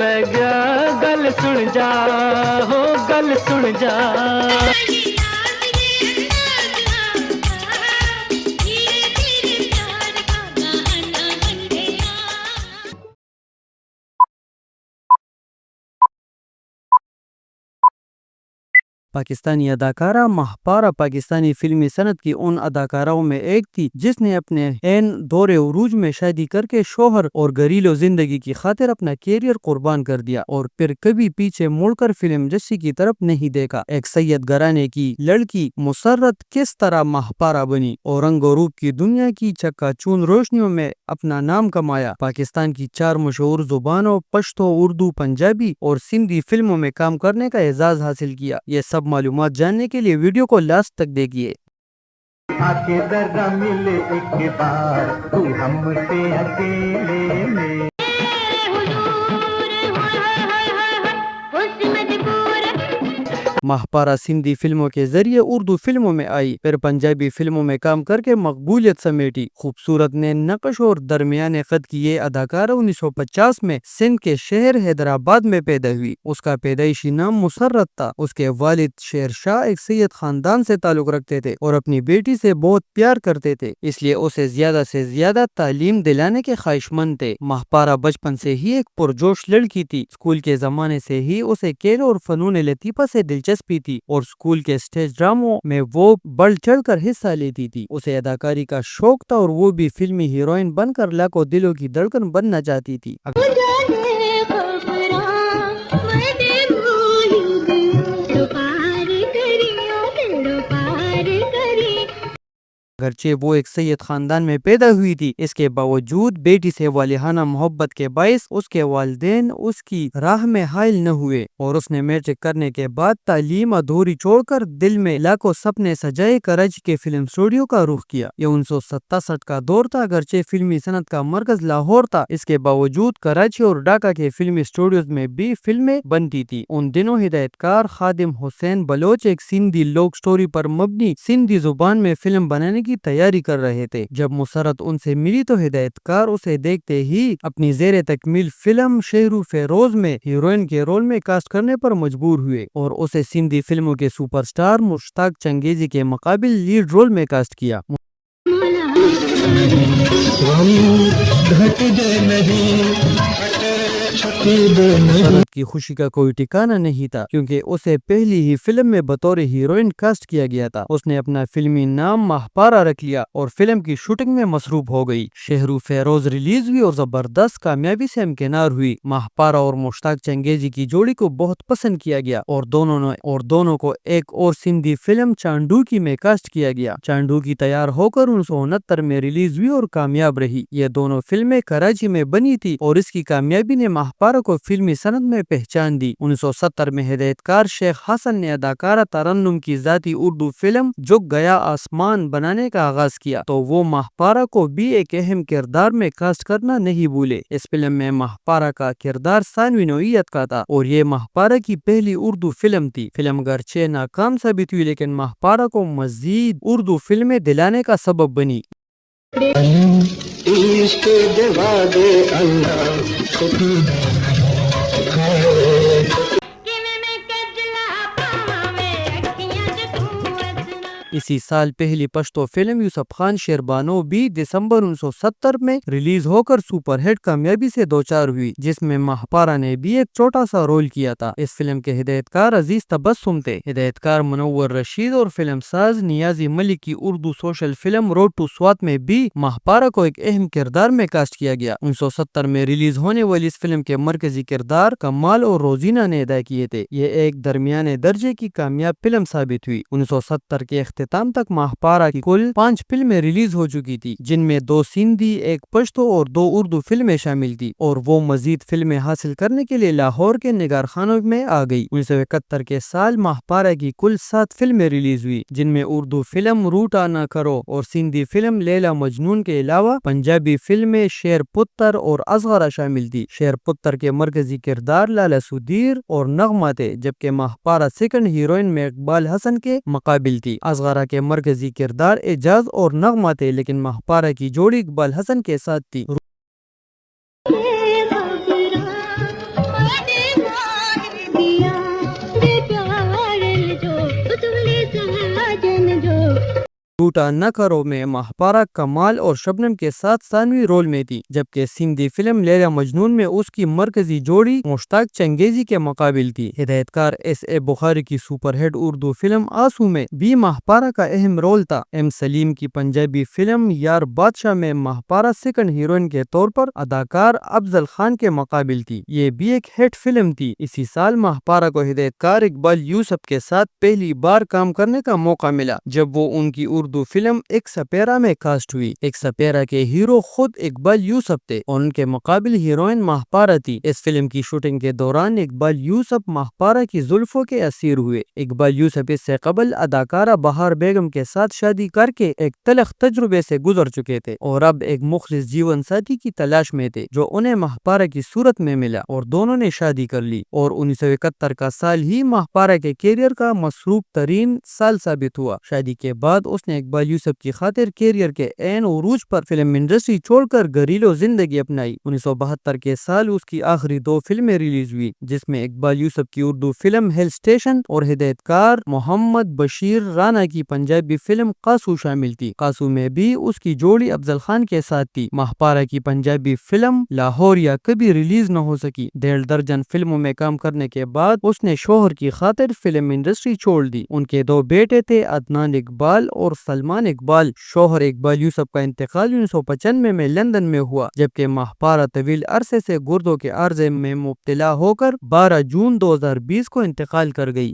میں گیا گل سن جا ہو گل سن جا پاکستانی اداکارہ ماہپارہ پاکستانی فلمی صنعت کی ان اداکاراؤں میں ایک تھی جس نے اپنے عین دور عروج میں شادی کر کے شوہر اور گھریلو زندگی کی خاطر اپنا کیریئر قربان کر دیا اور پھر کبھی پیچھے مڑ کر فلم انڈسٹری کی طرف نہیں دیکھا۔ ایک سید گھرانے کی لڑکی مسرت کس طرح ماہپارہ بنی اور رنگ و روپ کی دنیا کی چکا چون روشنیوں میں اپنا نام کمایا، پاکستان کی 4 مشہور زبانوں پشتو، اردو، پنجابی اور سندھی فلموں میں کام کرنے کا اعزاز حاصل کیا۔ یہ سب معلومات جاننے کے لیے ویڈیو کو لاسٹ تک دیکھیے۔ آکے ذرا ملے ایک بار تو ہم سے اکیلے میں ماہپارہ سندھی فلموں کے ذریعے اردو فلموں میں آئی، پھر پنجابی فلموں میں کام کر کے مقبولیت سمیٹی۔ خوبصورت نے نقش اور درمیانے قد کی یہ اداکارہ 1950 میں سندھ کے شہر حیدرآباد میں پیدا ہوئی۔ اس کا پیدائشی نام مسرت تھا۔ اس کے والد شیر شاہ ایک سید خاندان سے تعلق رکھتے تھے اور اپنی بیٹی سے بہت پیار کرتے تھے، اس لیے اسے زیادہ سے زیادہ تعلیم دلانے کے خواہش مند تھے۔ ماہپارہ بچپن سے ہی ایک پرجوش لڑکی تھی۔ اسکول کے زمانے سے ہی اسے کھیل اور فنون لطیفہ سے دلچسپی تھی اور اسکول کے اسٹیج ڈراموں میں وہ بڑھ چڑھ کر حصہ لیتی تھی۔ اسے اداکاری کا شوق تھا اور وہ بھی فلمی ہیروئن بن کر لاکھوں دلوں کی دھڑکن بننا چاہتی تھی۔ اگرچہ وہ ایک سید خاندان میں پیدا ہوئی تھی، اس کے باوجود بیٹی سے والہانہ محبت کے باعث اس کے والدین اس کی راہ میں حائل نہ ہوئے اور اس نے میٹرک کرنے کے بعد تعلیم ادھوری چھوڑ کر دل میں لاکھوں سپنے سجائے کراچی کے فلم اسٹوڈیو کا رخ کیا۔ یہ 1967 کا دور تھا۔ اگرچہ فلمی صنعت کا مرکز لاہور تھا، اس کے باوجود کراچی اور ڈھاکہ کے فلمی اسٹوڈیوز میں بھی فلمیں بنتی تھی۔ ان دنوں ہدایت کار خادم حسین بلوچ ایک سندھی لوک سٹوری پر مبنی سندھی زبان میں فلم بنانے کی تیاری کر رہے تھے۔ جب مسرت ان سے ملی تو ہدایت کار اسے دیکھتے ہی اپنی زیر تکمیل فلم شہرو فیروز میں ہیروئن کے رول میں کاسٹ کرنے پر مجبور ہوئے اور اسے سندھی فلموں کے سپر سٹار مشتاق چنگیزی کے مقابل لیڈ رول میں کاسٹ کیا۔ مسرت کی خوشی کا کوئی ٹھکانہ نہیں تھا کیونکہ اسے پہلی ہی فلم میں بطور ہیروئن کاسٹ کیا گیا تھا۔ اس نے اپنا فلمی نام ماہپارہ رکھ لیا اور فلم کی شوٹنگ میں مصروف ہو گئی۔ شہرو فیروز ریلیز ہوئی اور زبردست کامیابی سے ہمکنار ہوئی۔ ماہپارہ اور مشتاق چنگیزی کی جوڑی کو بہت پسند کیا گیا اور دونوں کو ایک اور سندھی فلم چانڈوکی میں کاسٹ کیا گیا۔ چانڈوکی تیار ہو کر 1969 میں ریلیز ہوئی اور کامیاب رہی۔ یہ دونوں فلمیں کراچی میں بنی تھی اور اس کی کامیابی نے ماہپارہ کو فلمی صنعت میں پہچان دی۔ 1970 میں ہدایت کار شیخ حسن نے اداکارہ ترنم کی ذاتی اردو فلم جھک گیا آسمان بنانے کا آغاز کیا تو وہ ماہپارہ کو بھی ایک اہم کردار میں کاسٹ کرنا نہیں بھولے۔ اس فلم میں ماہپارہ کا کردار ثانوی نوعیت کا تھا اور یہ ماہپارہ کی پہلی اردو فلم تھی۔ فلم اگرچہ ناکام ثابت ہوئی لیکن ماہپارہ کو مزید اردو فلمیں دلانے کا سبب بنی۔ اسی سال پہلی پشتو فلم یوسف خان شیربانو بھی دسمبر 1970 میں ریلیز ہو کر سپر ہٹ کامیابی سے دوچار ہوئی، جس میں ماہپارہ نے بھی ایک چھوٹا سا رول کیا تھا۔ اس فلم کے ہدایت کار عزیز تبسم تھے۔ ہدایت کار منور رشید اور فلم ساز نیازی ملک کی Urdu social film road to Swat میں بھی ماہپارہ کو ایک اہم کردار میں کاسٹ کیا گیا۔ 1970 میں ریلیز ہونے والی اس فلم کے مرکزی کردار کمال اور روزینہ نے ادا کیے تھے۔ یہ ایک درمیانے درجے کی کامیاب فلم ثابت ہوئی۔ 1970 کے اختتام تک ماہپارہ کی کل 5 فلمیں ریلیز ہو چکی تھی، جن میں 2 سندھی، 1 پشتو اور 2 اردو فلمیں شامل تھی اور وہ مزید فلمیں حاصل کرنے کے لیے لاہور کے نگار خانوں میں آ گئی۔ 1971 کے سال ماہپارہ کی کل 7 فلمیں ریلیز ہوئی، جن میں اردو فلم روٹا نہ کرو اور سندھی فلم لیلا مجنون کے علاوہ پنجابی فلمیں شیر پتر اور ازغرا شامل تھی۔ شیر پتر کے مرکزی کردار لالا سدیر اور نغمہ تھے، جبکہ ماہپارہ سیکنڈ ہیروئن میں اقبال حسن کے مقابل تھی۔ ازغرا کے مرکزی کردار اعجاز اور نغمہ تھے، لیکن ماہپارہ کی جوڑی اقبال حسن کے ساتھ تھی۔ ٹوٹا نہ کرو میں ماہپارا کمال اور شبنم کے ساتھ ثانوی رول میں تھی، جبکہ سندھی فلم لیلا مجنون میں اس کی مرکزی جوڑی مشتاق چنگیزی کے مقابل تھی۔ ہدایت کار S.A. بخاری کی سپر ہٹ اردو فلم آنسو میں بھی ماہپارا کا اہم رول تھا۔ M سلیم کی پنجابی فلم یار بادشاہ میں ماہپارا سیکنڈ ہیروئن کے طور پر اداکار افضل خان کے مقابل تھی۔ یہ بھی ایک ہٹ فلم تھی۔ اسی سال ماہپارا کو ہدایت کار اقبال یوسف کے ساتھ پہلی بار کام کرنے کا موقع ملا، جب وہ ان کی اردو فلم ایک سپیرا میں کاسٹ ہوئی۔ ایک سپیرا کے ہیرو خود اقبال یوسف تھے اور ان کے مقابل ہیروئن ماہپارا تھی۔ اس فلم کی شوٹنگ کے دوران اقبال یوسف ماہپارا کی زلفوں کے اسیر ہوئے۔ اقبال یوسف اس سے قبل اداکارہ بہار بیگم کے ساتھ شادی کر کے ایک تلخ تجربے سے گزر چکے تھے اور اب ایک مخلص جیون ساتھی کی تلاش میں تھے، جو انہیں ماہپارا کی صورت میں ملا اور دونوں نے شادی کر لی۔ اور 1971 کا سال ہی ماہپارا کے کیریئر کا مصروف ترین سال ثابت ہوا۔ شادی کے بعد اس نے اقبال یوسف کی خاطر کیریئر کے عین عروج پر فلم انڈسٹری چھوڑ کر گھریلو زندگی اپنائی۔ 1972 کے سال اس کی آخری 2 فلمیں ریلیز ہوئی، جس میں اقبال یوسف کی اردو فلم ہل اسٹیشن اور ہدایت کار محمد بشیر رانا کی پنجابی فلم قاسو شامل تھی۔ قاسو میں بھی اس کی جوڑی افضل خان کے ساتھ تھی۔ ماہپارا کی پنجابی فلم لاہوریا کبھی ریلیز نہ ہو سکی۔ 1.5 درجن فلموں میں کام کرنے کے بعد اس نے شوہر کی خاطر فلم انڈسٹری چھوڑ دی۔ ان کے 2 بیٹے تھے، عدنان اقبال اور سلمان اقبال۔ شوہر اقبال یوسف کا انتقال 1995 میں لندن میں ہوا، جبکہ ماہپارا طویل عرصے سے گردوں کے عارضے میں مبتلا ہو کر 12 جون 2020 کو انتقال کر گئی۔